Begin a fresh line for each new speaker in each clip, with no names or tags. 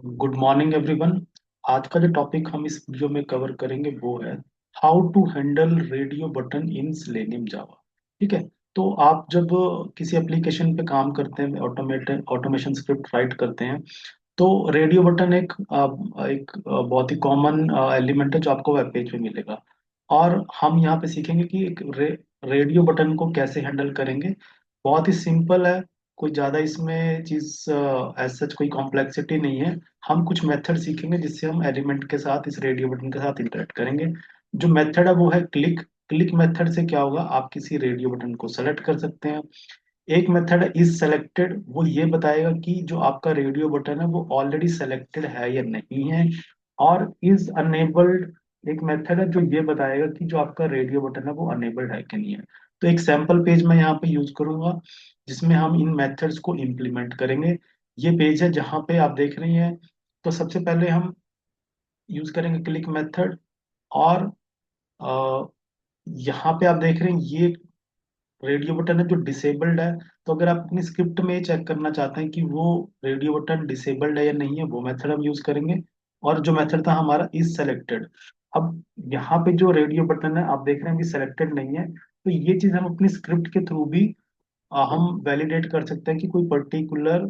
Good morning everyone. आज का जो टॉपिक हम इस वीडियो में कवर करेंगे वो है how to handle radio button in Selenium Java. ठीक है। तो आप जब किसी एप्लीकेशन पे काम करते हैं, ऑटोमेशन स्क्रिप्ट राइट करते हैं, तो रेडियो बटन एक बहुत ही कॉमन एलिमेंट है जो आपको वेब पेज पे मिलेगा। और हम यहाँ पे सीखेंगे कि रेडियो बटन को कैसे हैंडल करेंगे। बहुत ही सिंपल है। कोई ज़्यादा इसमें चीज़ एज सच कोई कॉम्प्लेक्सिटी नहीं है। हम कुछ मेथड सीखेंगे जिससे हम एलिमेंट के साथ इस रेडियो बटन के साथ इंटरेक्ट करेंगे। जो मेथड है वो है क्लिक। क्लिक मेथड से क्या होगा, आप किसी रेडियो बटन को सेलेक्ट कर सकते हैं। एक मेथड है इज सेलेक्टेड, वो ये बताएगा कि जो आपका रेडियो बटन है वो ऑलरेडी सेलेक्टेड है या नहीं है। और इज अनेबल्ड एक मेथड है जो ये बताएगा कि जो आपका रेडियो बटन है वो अनेबल्ड है कि नहीं है। तो एक सैंपल पेज मैं यहाँ पे यूज करूंगा जिसमें हम इन मेथड्स को इम्प्लीमेंट करेंगे। ये पेज है जहाँ पे आप देख रही हैं। तो सबसे पहले हम यूज करेंगे क्लिक मेथड। और अ, यहाँ पे आप देख रहे हैं ये रेडियो बटन है जो डिसेबल्ड है। तो अगर आप अपनी स्क्रिप्ट में चेक करना चाहते हैं कि वो रेडियो बटन डिसेबल्ड है या नहीं है, वो मेथड हम यूज करेंगे। और जो मेथड था हमारा इज सेलेक्टेड। अब यहाँ पे जो रेडियो बटन है आप देख रहे हैं कि सेलेक्टेड नहीं है, तो ये चीज हम अपनी स्क्रिप्ट के थ्रू भी हम वैलिडेट कर सकते हैं कि कोई particular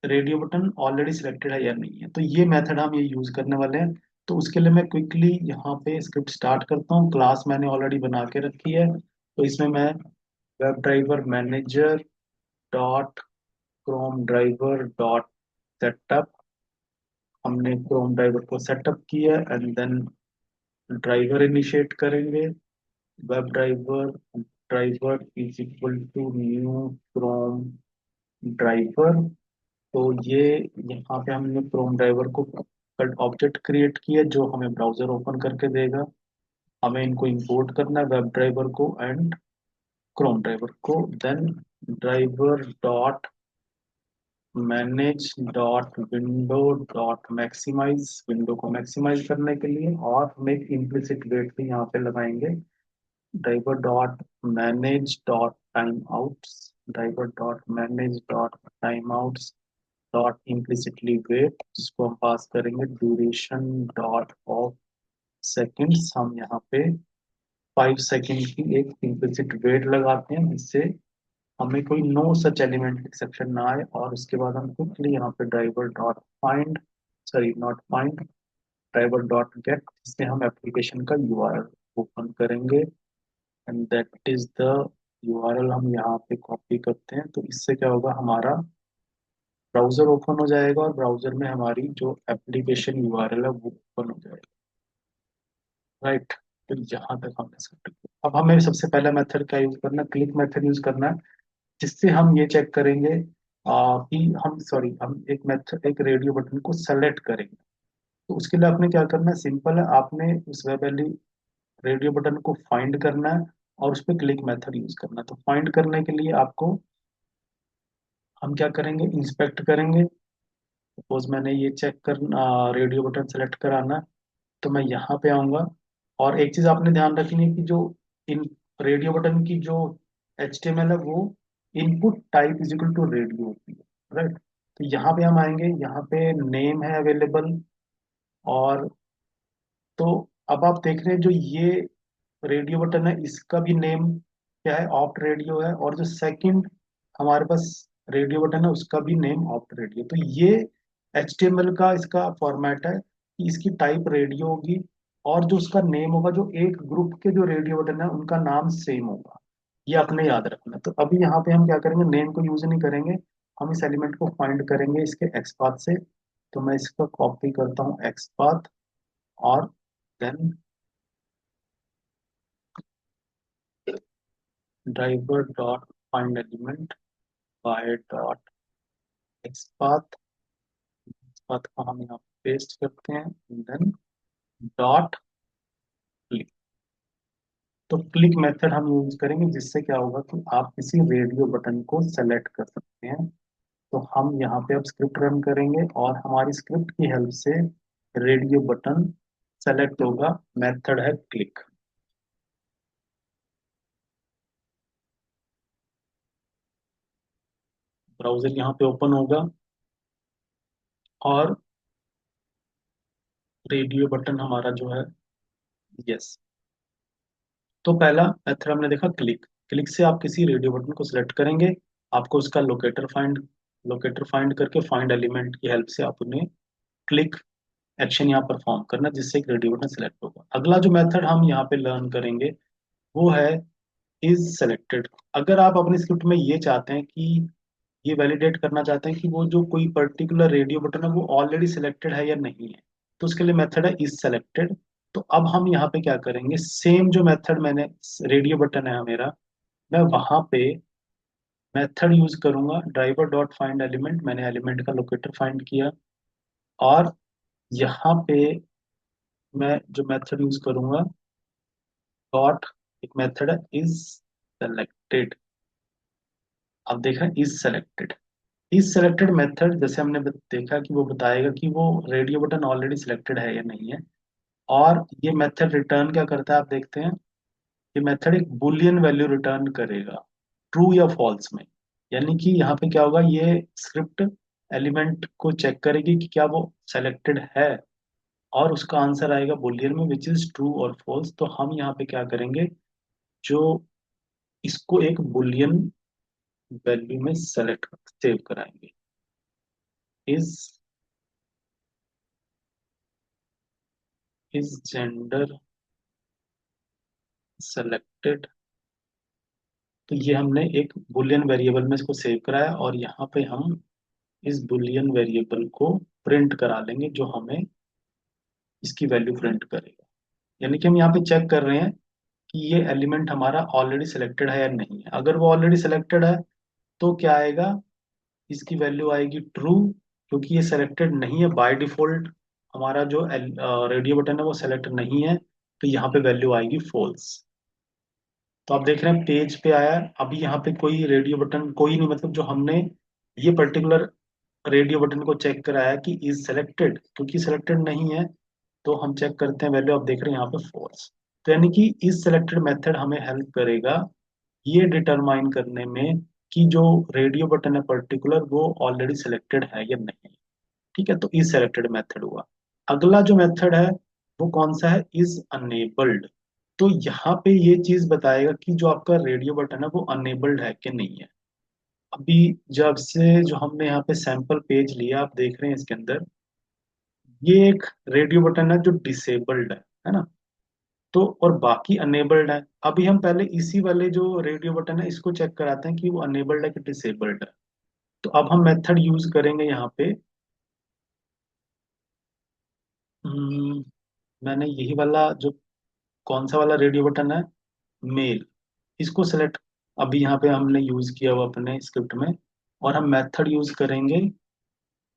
radio button already selected है या नहीं है। तो ये मेथड हम ये यूज करने वाले हैं। तो उसके लिए मैं क्विकली यहाँ पे स्क्रिप्ट स्टार्ट करता हूँ। क्लास मैंने ऑलरेडी बना के रखी है, तो इसमें मैं web driver manager dot Chrome driver dot setup, हमने क्रोम ड्राइवर को सेटअप किया एंड देन ड्राइवर इनिशिएट करेंगे। Web driver driver is equal to new Chrome driver. तो ये यहाँ पे हमने क्रोम ड्राइवर को ऑब्जेक्ट क्रिएट किया जो हमें ब्राउजर ओपन करके देगा। हमें इनको इंपोर्ट करना है, वेब ड्राइवर को एंड क्रोम ड्राइवर को। Then driver dot manage dot window dot maximize, window को मैक्सिमाइज करने के लिए। और हम एक इम्प्लिसिट वेट भी यहाँ पे लगाएंगे। Driver dot manage dot timeouts, driver dot manage dot timeouts dot implicitly wait, जिसको हम पास करेंगे ड्यूरेशन डॉट ऑफ सेकेंड्स। हम यहाँ पे 5 सेकेंड की एक इम्प्लिसिट वेट लगाते हैं जिससे हमें कोई नो सच एलिमेंट एक्सेप्शन ना आए। और उसके बाद हम क्विकली यहाँ पे driver dot find, sorry not find, driver dot gate, जिससे हम एप्लीकेशन का यूआरएल ओपन करेंगे। And that is the URL हम यहाँ पे कॉपी करते हैं। तो इससे क्या होगा, हमारा ब्राउजर ओपन हो जाएगा और ब्राउजर में हमारी जो एप्लीकेशन यूआरएल है वो ओपन हो जाएगा। राइट। तो यहाँ तक हमने सब। अब हमें सबसे पहला मेथड क्या यूज करना है, क्लिक मेथड यूज करना है, जिससे हम ये चेक करेंगे कि हम एक मेथड एक रेडियो बटन को सेलेक्ट करेंगे। तो उसके लिए आपने क्या करना है, सिंपल है, आपने उस वेब रेडियो बटन को फाइंड करना है और उस पर क्लिक मेथड यूज करना है। तो फाइंड करने के लिए आपको हम क्या करेंगे, इंस्पेक्ट करेंगे। सपोज मैंने ये चेक कर रेडियो बटन सेलेक्ट कराना है, तो मैं यहाँ पे आऊंगा। और एक चीज आपने ध्यान रखनी है कि जो इन रेडियो बटन की जो HTML है वो input type is equal to radio होती है। राइट। तो यहाँ पे हम आएंगे, यहाँ पे नेम है अवेलेबल। और तो अब आप देख रहे हैं जो ये रेडियो बटन है इसका भी नेम क्या है, ऑप्ट रेडियो है। और जो सेकंड हमारे पास रेडियो बटन है उसका भी नेम ऑप्ट रेडियो। तो ये HTML का इसका फॉर्मेट है कि इसकी टाइप रेडियो होगी और जो उसका नेम होगा, जो एक ग्रुप के जो रेडियो बटन है उनका नाम सेम होगा। ये आपने याद रखना। तो अभी यहाँ पे हम क्या करेंगे, नेम को यूज नहीं करेंगे, हम इस एलिमेंट को फाइंड करेंगे इसके एक्सपाथ से। तो मैं इसका कॉपी करता हूँ एक्सपाथ। और then driver dot find element by dot xpath, path को हम यहाँ पेस्ट करते हैं देन डॉट क्लिक। तो क्लिक मेथड हम यूज करेंगे जिससे क्या होगा कि आप किसी रेडियो बटन को सेलेक्ट कर सकते हैं। तो हम यहाँ पे अब स्क्रिप्ट रन करेंगे और हमारी स्क्रिप्ट की हेल्प से रेडियो बटन सेलेक्ट होगा। मेथड है क्लिक। ब्राउजर यहाँ पे ओपन होगा और रेडियो बटन हमारा जो है, यस। तो पहला मेथड हमने देखा क्लिक। क्लिक से आप किसी रेडियो बटन को सिलेक्ट करेंगे, आपको उसका लोकेटर फाइंड करके फाइंड एलिमेंट की हेल्प से आप उन्हें क्लिक एक्शन यहाँ परफॉर्म करना, जिससे एक रेडियो बटन सेलेक्ट होगा। अगला जो मेथड हम यहाँ पे लर्न करेंगे वो है इज सेलेक्टेड। अगर आप अपनी स्क्रिप्ट में ये चाहते हैं कि ये वैलिडेट करना चाहते हैं कि वो जो कोई पर्टिकुलर रेडियो बटन है वो ऑलरेडी सिलेक्टेड है या नहीं है, तो उसके लिए मेथड है इज सेलेक्टेड। तो अब हम यहाँ पे क्या करेंगे, सेम जो मेथड मैंने, रेडियो बटन है मेरा, मैं वहां पे मेथड यूज करूंगा ड्राइवर डॉट फाइंड एलिमेंट। मैंने एलिमेंट का लोकेटर फाइंड किया, और यहाँ पे मैं जो मेथड यूज करूंगा डॉट, एक मेथड है इज सेलेक्टेड। अब देखा इज सेलेक्टेड। इस सेलेक्टेड मेथड जैसे हमने देखा कि वो बताएगा कि वो रेडियो बटन ऑलरेडी सिलेक्टेड है या नहीं है। और ये मेथड रिटर्न क्या करता है आप देखते हैं, ये मेथड एक बुलियन वैल्यू रिटर्न करेगा ट्रू या फॉल्स में। यानी कि यहाँ पे क्या होगा, ये स्क्रिप्ट एलिमेंट को चेक करेगी कि क्या वो सेलेक्टेड है, और उसका आंसर आएगा बुलियन में विच इज ट्रू और फॉल्स। तो हम यहाँ पे क्या करेंगे, जो इसको एक बुलियन वैल्यू में सेलेक्ट सेव कराएंगे, इज जेंडर सेलेक्टेड। तो ये हमने एक बुलियन वेरिएबल में इसको सेव कराया, और यहाँ पे हम इस बुलियन वेरिएबल को प्रिंट करा लेंगे जो हमें इसकी वैल्यू प्रिंट करेगा। यानी कि हम यहाँ पे चेक कर रहे हैं कि ये एलिमेंट हमारा ऑलरेडी सिलेक्टेड है या नहीं है। अगर वो ऑलरेडी सिलेक्टेड है तो क्या आएगा, इसकी वैल्यू आएगी ट्रू, क्योंकि ये सिलेक्टेड नहीं है बाय डिफॉल्ट। हमारा जो रेडियो बटन है वो सेलेक्ट नहीं है, तो यहाँ पे वैल्यू आएगी फॉल्स। तो आप देख रहे हैं पेज पे आया है। अभी यहाँ पे कोई रेडियो बटन कोई नहीं, मतलब जो हमने ये पर्टिकुलर रेडियो बटन को चेक कराया कि इज सेलेक्टेड, क्योंकि सिलेक्टेड नहीं है तो हम चेक करते हैं वैल्यू, आप देख रहे हैं यहाँ पे फॉल्स। तो यानी कि इज सेलेक्टेड मेथड हमें हेल्प करेगा ये डिटरमाइन करने में कि जो रेडियो बटन है पर्टिकुलर वो ऑलरेडी सिलेक्टेड है या नहीं। ठीक है, तो इज सेलेक्टेड मेथड हुआ। अगला जो मेथड है वो कौन सा है, इज अनेबल्ड। तो यहाँ पे ये चीज बताएगा कि जो आपका रेडियो बटन है वो अनेबल्ड है कि नहीं है। अभी जब से जो हमने यहाँ पे सैंपल पेज लिया, आप देख रहे हैं इसके अंदर ये एक रेडियो बटन है जो डिसेबल्ड है ना। तो और बाकी अनेबल्ड है। अभी हम पहले इसी वाले जो रेडियो बटन है इसको चेक कराते हैं कि वो अनेबल्ड है कि डिसेबल्ड है। तो अब हम मेथड यूज करेंगे यहाँ पे, हम्म, मैंने यही वाला जो कौन सा वाला रेडियो बटन है, मेल, इसको सेलेक्ट अभी यहाँ पे हमने यूज किया हुआ अपने स्क्रिप्ट में, और हम मेथड यूज करेंगे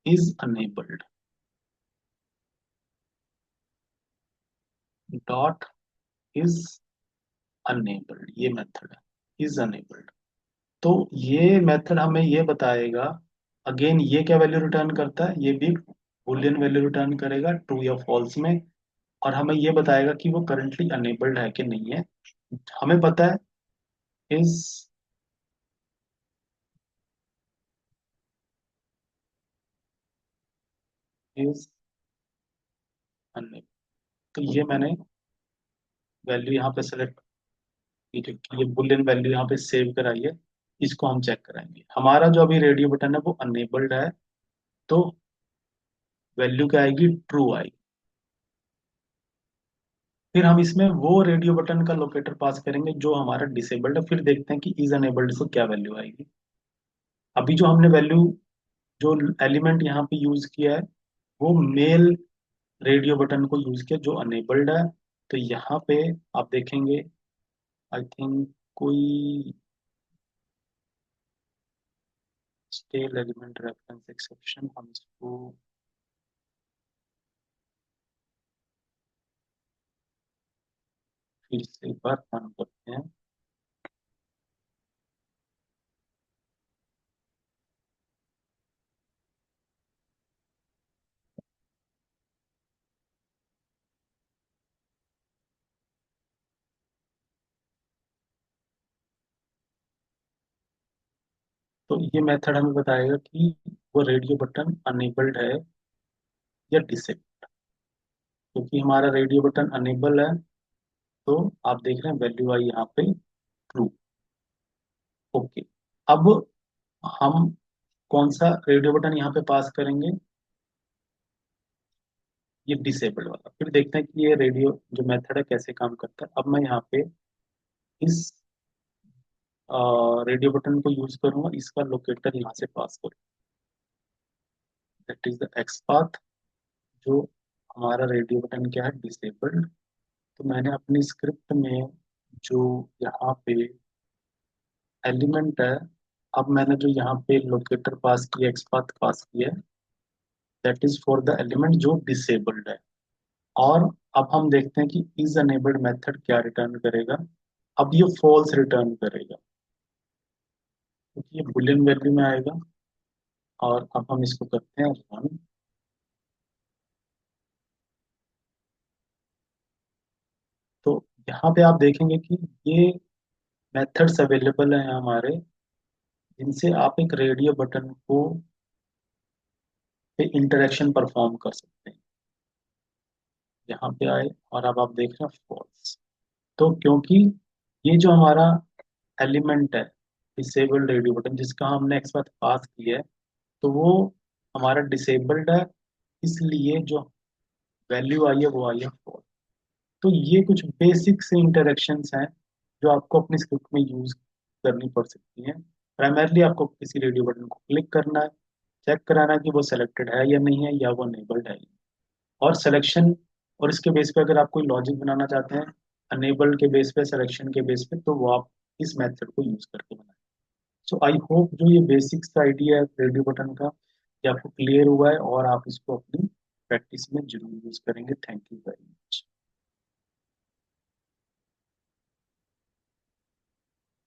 is enabled dot is enabled. ये मेथड है इज अनेबल्ड। तो ये मेथड हमें ये बताएगा, अगेन ये क्या वैल्यू रिटर्न करता है, ये भी बुलियन वैल्यू रिटर्न करेगा ट्रू या फॉल्स में, और हमें ये बताएगा कि वो करंटली अनेबल्ड है कि नहीं है। हमें पता है इज इज अनेबल्ड। तो ये मैंने वैल्यू यहाँ पे सेलेक्ट की, जो ये बुलियन वैल्यू यहाँ पे सेव कराई है, इसको हम चेक कराएंगे। हमारा जो अभी रेडियो बटन है वो अनेबल्ड है, तो वैल्यू क्या आएगी, ट्रू आएगी। फिर हम इसमें वो रेडियो बटन का लोकेटर पास करेंगे जो हमारा डिसेबल्ड है, फिर देखते हैं कि इज अनेबल्ड से क्या वैल्यू आएगी। अभी जो हमने वैल्यू, जो एलिमेंट यहाँ पे यूज किया है वो मेल रेडियो बटन को यूज किया जो अनेबल्ड है। तो यहाँ पे आप देखेंगे, आई थिंक कोई स्टेल एलिमेंट रेफरेंस एक्सेप्शन, हम इसको फिर से एक बार रन करते हैं। तो ये मेथड हमें बताएगा कि वो रेडियो बटन अनेबल्ड है या डिसेबल्ड। क्योंकि हमारा रेडियो बटन अनेबल है, तो आप देख रहे हैं वैल्यू आई यहाँ पे ट्रू। ओके। अब हम कौन सा रेडियो बटन यहाँ पे पास करेंगे? ये डिसेबल्ड वाला। फिर देखते हैं कि ये रेडियो जो मेथड है कैसे काम करता है। अब मैं यहाँ पे इस रेडियो बटन को यूज करूंगा, इसका लोकेटर यहाँ से पास करूँ, that is the x path. जो हमारा रेडियो बटन क्या है, डिसेबल्ड। तो मैंने अपनी स्क्रिप्ट में जो यहाँ पे एलिमेंट है, अब मैंने जो यहाँ पे लोकेटर पास किया, एक्स पाथ पास किया, that is for the element जो डिसेबल्ड है। और अब हम देखते हैं कि इज अनेबल्ड मेथड क्या रिटर्न करेगा। अब ये फॉल्स रिटर्न करेगा, क्योंकि ये बुलियन वैल्यू में आएगा। और अब हम इसको करते हैं रन। तो यहाँ पे आप देखेंगे कि ये मेथड्स अवेलेबल हैं हमारे, जिनसे आप एक रेडियो बटन को पे इंटरेक्शन परफॉर्म कर सकते हैं। यहाँ पे आए और अब आप देख रहे हैं फॉल्स। तो क्योंकि ये जो हमारा एलिमेंट है, डिसेबल्ड रेडियो बटन जिसका हमने एक्स बार पास किया है, तो वो हमारा डिसेबल्ड है, इसलिए जो वैल्यू आई है वो आई है फॉल्स। तो ये कुछ बेसिक से इंटरेक्शंस हैं जो आपको अपनी स्क्रिप्ट में यूज करनी पड़ सकती हैं। प्राइमरली आपको किसी रेडियो बटन को क्लिक करना है, चेक कराना है कि वो सेलेक्टेड है या नहीं है, या वो अनेबल्ड है। और सिलेक्शन, और इसके बेस पे अगर आप कोई लॉजिक बनाना चाहते हैं अनेबल्ड के बेस पे, सिलेक्शन के बेस पे, तो वो आप इस मेथड को यूज करके बनाएं। सो आई होप जो ये बेसिक्स आइडिया है रेडियो बटन का, ये आपको क्लियर हुआ है और आप इसको अपनी प्रैक्टिस में जरूर यूज करेंगे। Thank you very much.